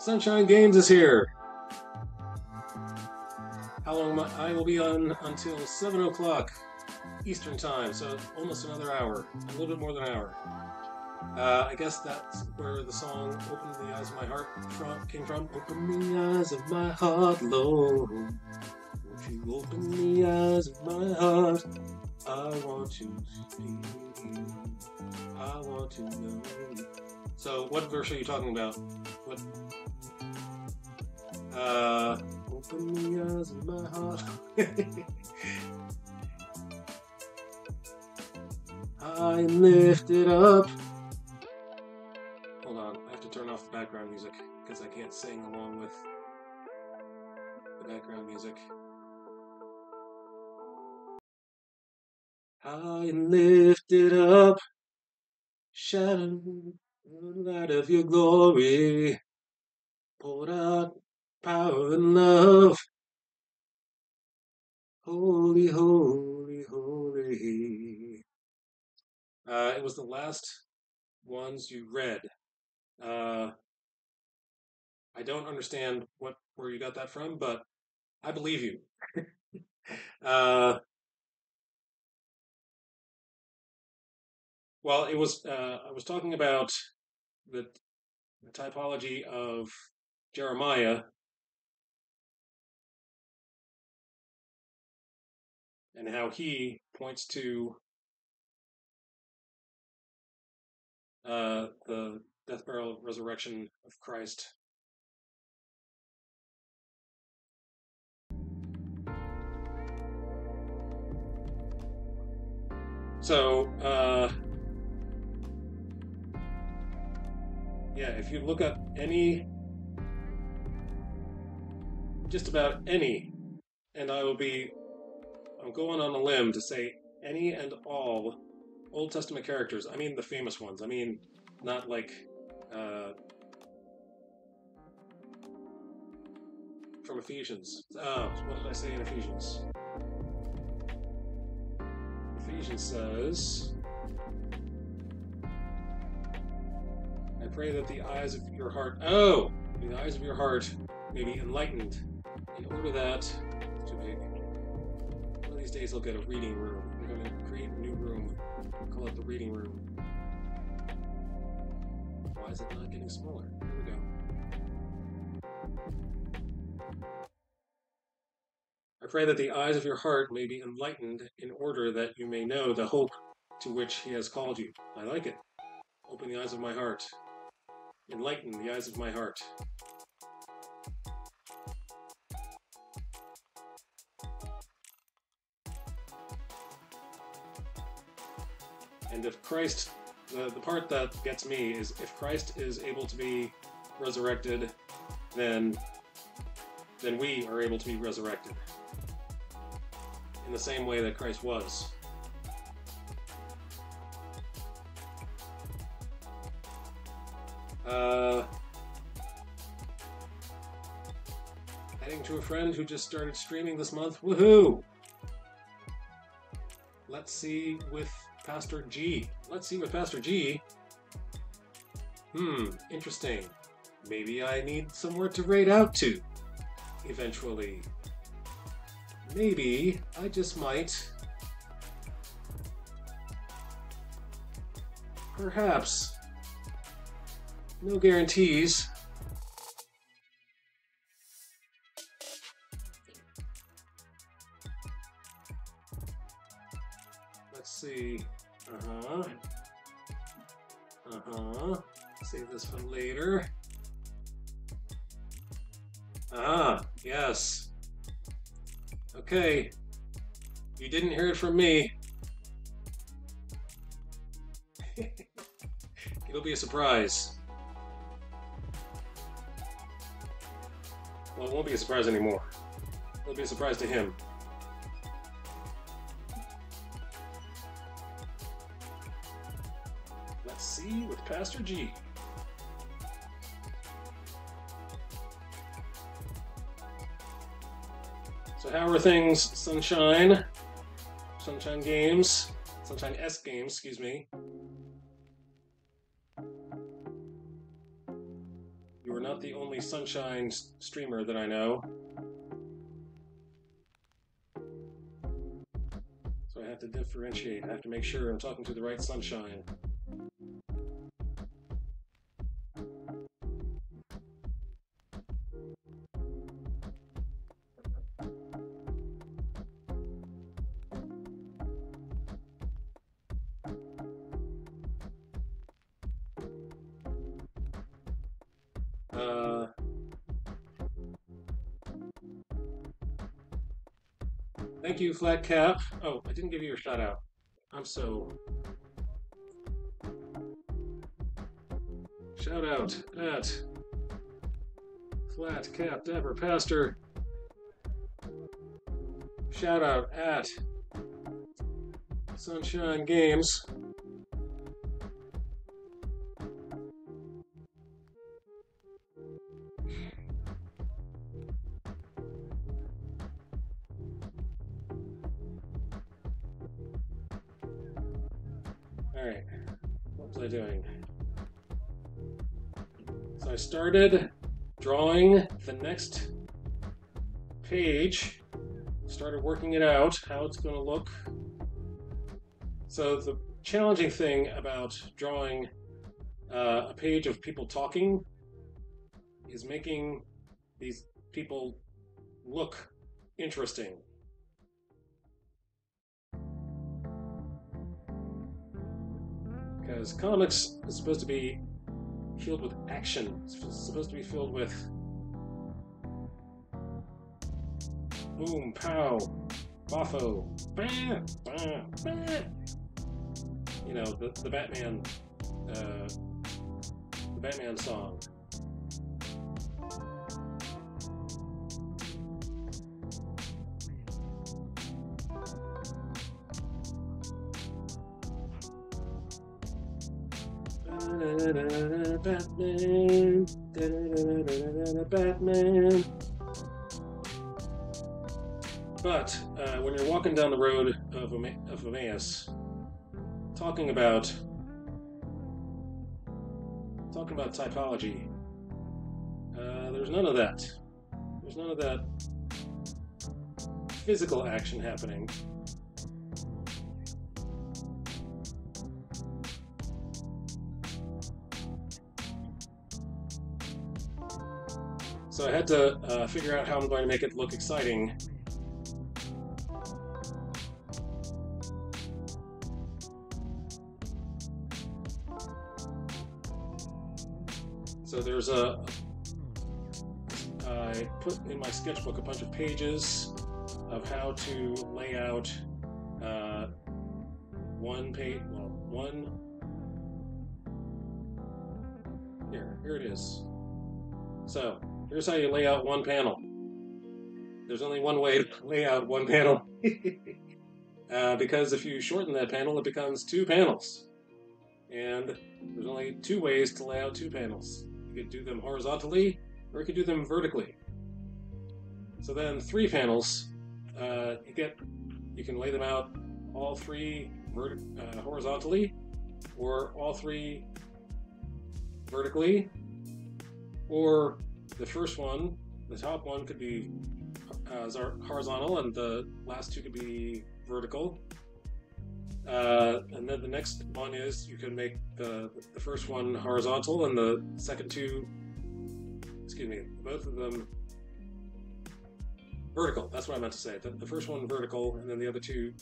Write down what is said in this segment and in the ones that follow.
Sunshine Games is here. How long I will be on until 7 o'clock Eastern Time, so almost another hour, a little bit more than an hour. I guess that's where the song "Open the Eyes of My Heart" came from. Open the eyes of my heart, Lord. Won't you open the eyes of my heart? I want to see you. I want to know. So, what verse are you talking about? What? Open the eyes of my heart. I am lifted up. Hold on, I have to turn off the background music because I can't sing along with the background music. I am lifted up, shadow light of your glory, poured out power and love. Holy, holy, holy. It was the last ones you read. I don't understand where you got that from, but I believe you. Well, it was. I was talking about the typology of Jeremiah and how he points to the death, burial, resurrection of Christ. So, yeah, if you look up just about any, and I'm going on a limb to say any and all Old Testament characters. I mean the famous ones. I mean, not like from Ephesians. What did I say in Ephesians? Ephesians says, I pray that the eyes of your heart, the eyes of your heart may be enlightened, in order that, it's too big. One of these days I'll get a reading room. I'm going to create a new room, call it the reading room. Why is it not getting smaller? Here we go. I pray that the eyes of your heart may be enlightened, in order that you may know the hope to which he has called you. I like it. Open the eyes of my heart. Enlighten the eyes of my heart. And if Christ, the part that gets me is if Christ is able to be resurrected, then we are able to be resurrected. In the same way that Christ was. Heading to a friend who just started streaming this month. Woohoo! Let's see with Pastor G. Interesting. Maybe I need somewhere to raid out to eventually. Maybe I just might. Perhaps. No guarantees. Let's see. Save this for later. Yes. Okay. You didn't hear it from me. It'll be a surprise. Well, it won't be a surprise anymore. It'll be a surprise to him. Let's see with Pastor G. So how are things, Sunshine? Sunshine Games? Sunshine S Games, excuse me. You were are not the only sunshine streamer that I know. So I have to differentiate. I have to make sure I'm talking to the right sunshine. Thank you, Flat Cap. Oh, I didn't give you a shout out. I'm so. Shout out at Flat Cap Dapper Pastor. Shout out at Sunshine Games. Alright, what was I doing? So I started drawing the next page, started working it out, how it's going to look. So the challenging thing about drawing a page of people talking is making these people look interesting. Because comics is supposed to be filled with action. It's supposed to be filled with boom, pow, boffo, bam, bam, bam. You know, the Batman song. Batman, Batman. But when you're walking down the road of Emmaus, talking about typology, there's none of that. There's none of that physical action happening. So I had to figure out how I'm going to make it look exciting. So there's I put in my sketchbook a bunch of pages of how to lay out one page, here it is. So here's how you lay out one panel. There's only one way to lay out one panel. Because if you shorten that panel, it becomes two panels. And there's only two ways to lay out two panels. You could do them horizontally, or you could do them vertically. So then three panels, you can lay them out all three horizontally, or all three vertically, or the first one, the top one could be horizontal, and the last two could be vertical. And then the next one is you can make the first one horizontal and the second two, both of them vertical. That's what I meant to say. The first one vertical, and then the other two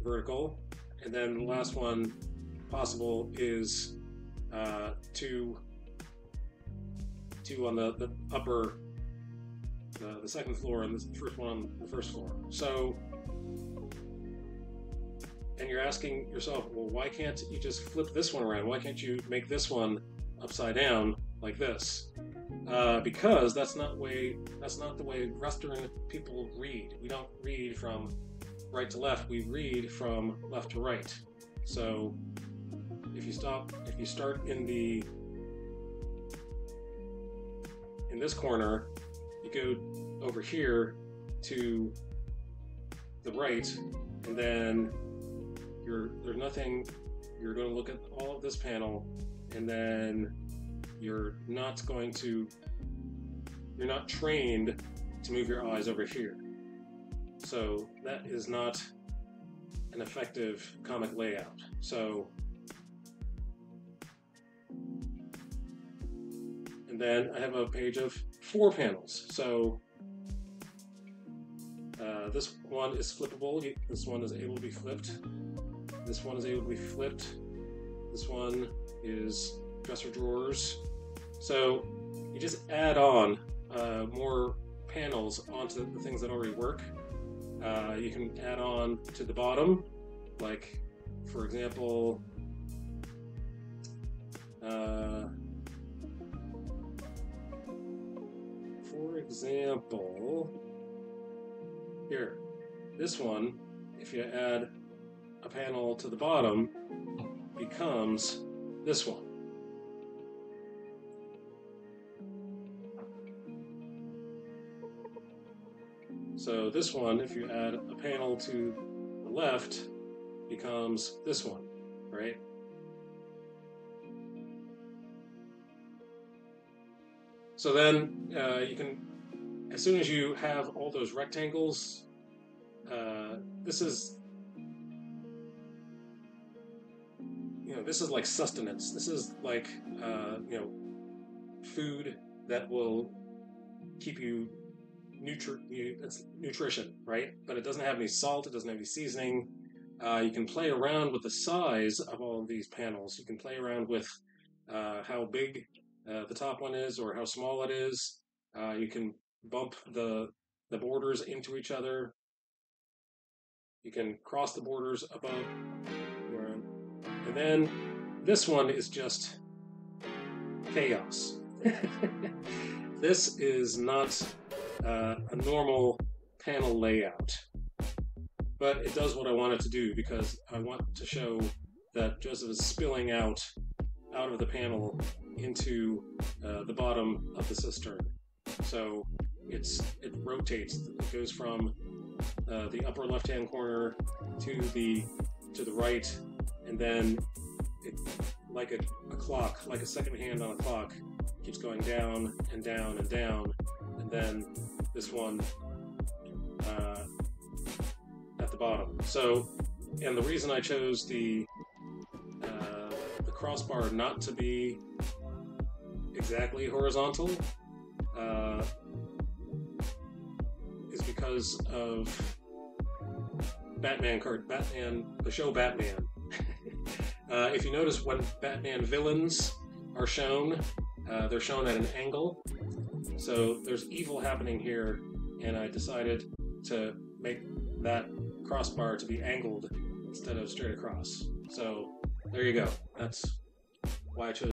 vertical, and then the last one possible is two on the upper, the second floor, and the first one on the first floor. So, and you're asking yourself, well, why can't you just flip this one around? Why can't you make this one upside down like this? Because that's not the way Western people read. We don't read from right to left. We read from left to right. So if you start in this corner, you go over here to the right, and then there's nothing. You're going to look at all of this panel, and then you're not going to you're not trained to move your eyes over here. So that is not an effective comic layout. So, and then I have a page of 4 panels. So this one is flippable. This one is able to be flipped. This one is able to be flipped. This one is dresser drawers. So you just add on more panels onto the things that already work. You can add on to the bottom, like, for example, here, this one, if you add a panel to the bottom, becomes this one. So this one, if you add a panel to the left, becomes this one, right? So then you can, as soon as you have all those rectangles, this is, this is like sustenance. This is like, food that will keep you it's nutrition, right? But it doesn't have any salt, it doesn't have any seasoning. You can play around with the size of all of these panels. You can play around with how big the top one is or how small it is. You can bump the borders into each other. You can cross the borders above. And then this one is just chaos. This is not a normal panel layout, but it does what I want it to do because I want to show that Joseph is spilling out of the panel into the bottom of the cistern. So it rotates. It goes from the upper left-hand corner to the right, and then it, like a clock, like a second hand on a clock, keeps going down and down and down, and then this one at the bottom. So, and the reason I chose the crossbar not to be exactly horizontal is because of the show Batman. If you notice when Batman villains are shown, they're shown at an angle. So there's evil happening here, and I decided to make that crossbar to be angled instead of straight across. So there you go. That's why I chose